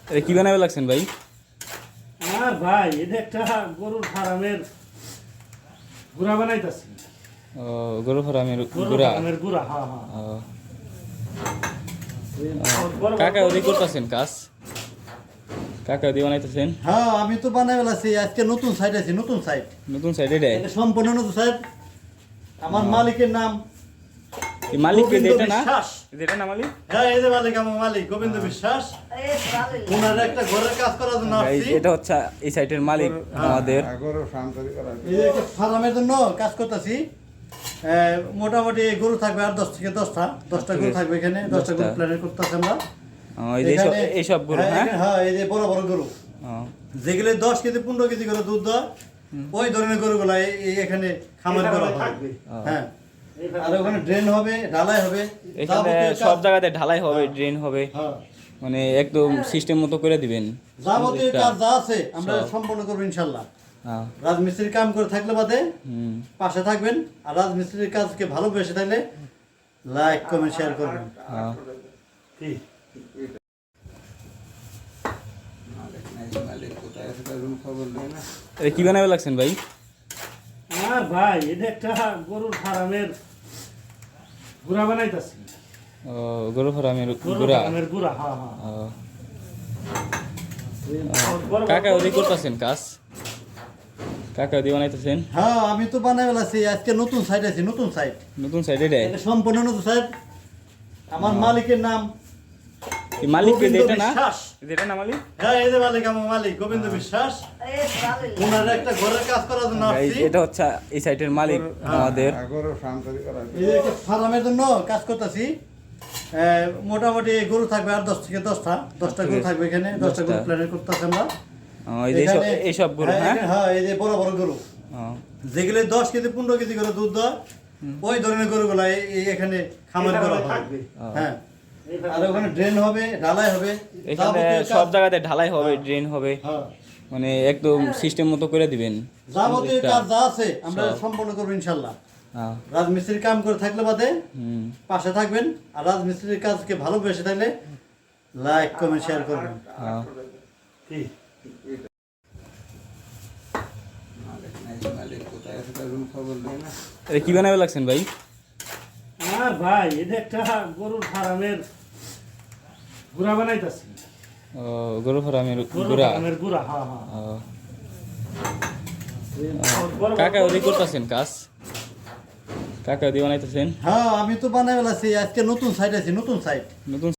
এটা কি বানাবে লাগছেন ভাই? আর ভাই এটা একটা গরুর ফার্মের গুড়া বানাইতাছি। ও গরু ফার্মের গরুর গুড়া। ফার্মের গুড়া, হ্যাঁ হ্যাঁ। কাকা ওদি করতেছেন কাজ? কাকা ওদি বানাইতেছেন? হ্যাঁ, আমি তো বানাই ফেলাছি। আজকে নতুন সাইট আছে, নতুন সাইট, নতুন সাইড এটা? এটা সম্পূর্ণ নতুন সাইট। আমার মালিকের নাম এই মালিক কে? গোবিন্দ এটা না? বিশ্বাস। এটা না মালিক? হ্যাঁ, এই যে মালিক, আমার মালিক গোবিন্দ বিশ্বাস। ওনার একটা ঘরের কাজ করার জন্য ভাই আসছি। এটা হচ্ছে এই সাইটের মালিক আমাদের। এই যে একটা ফার্মের জন্য কাজ করতেছি। মোটামুটি গরু থাকবে আর 10 থেকে 10টা গরু থাকবে এখানে। 10টা গরু প্ল্যান করতেছি আমরা। এই যে এইসব গরু, হ্যাঁ হ্যাঁ, এই যে বড় বড় গরু যেগুলো 10 কেজি 15 কেজি করে দুধ দেয়, ওই ধরনের গরুগুলা এখানে খামার করা হবে। হ্যাঁ, আর ওখানে ড্রেন হবে, ঢালাই হবে, এখানে সব জায়গাতে ঢালাই হবে, ড্রেন হবে, হ্যাঁ, মানে একদম সিস্টেম মতো করে দিবেন। যাবতীয় কাজ যা আছে আমরা সম্পন্ন করবো ইনশাল্লাহ। হ্যাঁ। রাজমিস্ত্রির কাম করে থাকলে বাদে হুম। পাশে থাকবেন, আর রাজমিস্ত্রির কাজকে ভালোবেসে থাকলে লাইক কমেন্ট শেয়ার করবেন। হ্যাঁ। ঠিক। এটা কি বানাবে লাগছেন ভাই? আর ভাই এটা একটা গরুর ফার্মের গুড়া বানাইতাছি। ও গরু ফার্মের গরুর গুড়া। ফার্মের গুড়া, হ্যাঁ হ্যাঁ। কাকা ওদি করতেছেন কাজ? কাকা ওদি বানাইতেছেন? হ্যাঁ, আমি তো বানাই ফেলাছি। আজকে নতুন সাইট আছে, নতুন সাইট, নতুন সাইড এটা? এটা সম্পূর্ণ নতুন সাইট। আমার মালিকের নাম এই মালিক কে? গোবিন্দ এটা না? বিশ্বাস। এটা না মালিক? হ্যাঁ, এই যে মালিক, আমার মালিক গোবিন্দ বিশ্বাস। ওনার একটা ঘরের কাজ করার জন্য ভাই আসছি। এটা হচ্ছে এই সাইটের মালিক আমাদের। এই যে একটা ফার্মের জন্য কাজ করতেছি। মোটামুটি গরু থাকবে আর 10 থেকে 10টা গরু থাকবে এখানে। 10টা গরু প্ল্যান করতেছি আমরা। এই যে এইসব গরু, হ্যাঁ হ্যাঁ, এই যে বড় বড় গরু যেগুলো 10 কেজি 15 কেজি করে দুধ দেয়, ওই ধরনের গরুগুলা এখানে খামার করা হবে। হ্যাঁ, আর ওখানে ড্রেন হবে, ঢালাই হবে, এখানে সব জায়গাতে ঢালাই হবে, ড্রেন হবে, হ্যাঁ, মানে একদম সিস্টেম মতো করে দিবেন। যাবতীয় কাজ যা আছে আমরা সম্পন্ন করবো ইনশাল্লাহ। হ্যাঁ। রাজমিস্ত্রির কাম করে থাকলে বাদে হুম। পাশে থাকবেন, আর রাজমিস্ত্রির কাজকে ভালোবেসে থাকলে লাইক কমেন্ট শেয়ার করবেন। হ্যাঁ। ঠিক। এটা কি বানাবে লাগছেন ভাই? আর ভাই এটা একটা গরুর ফার্মের গুড়া বানাইতাছি। ও গরু ফার্মের গরুর গুড়া। ফার্মের গুড়া, হ্যাঁ হ্যাঁ। কাকা ওদি করতেছেন কাজ? কাকা ওদি বানাইতেছেন? হ্যাঁ, আমি তো বানাই ফেলাছি। আজকে নতুন সাইট আছে, নতুন সাইট, নতুন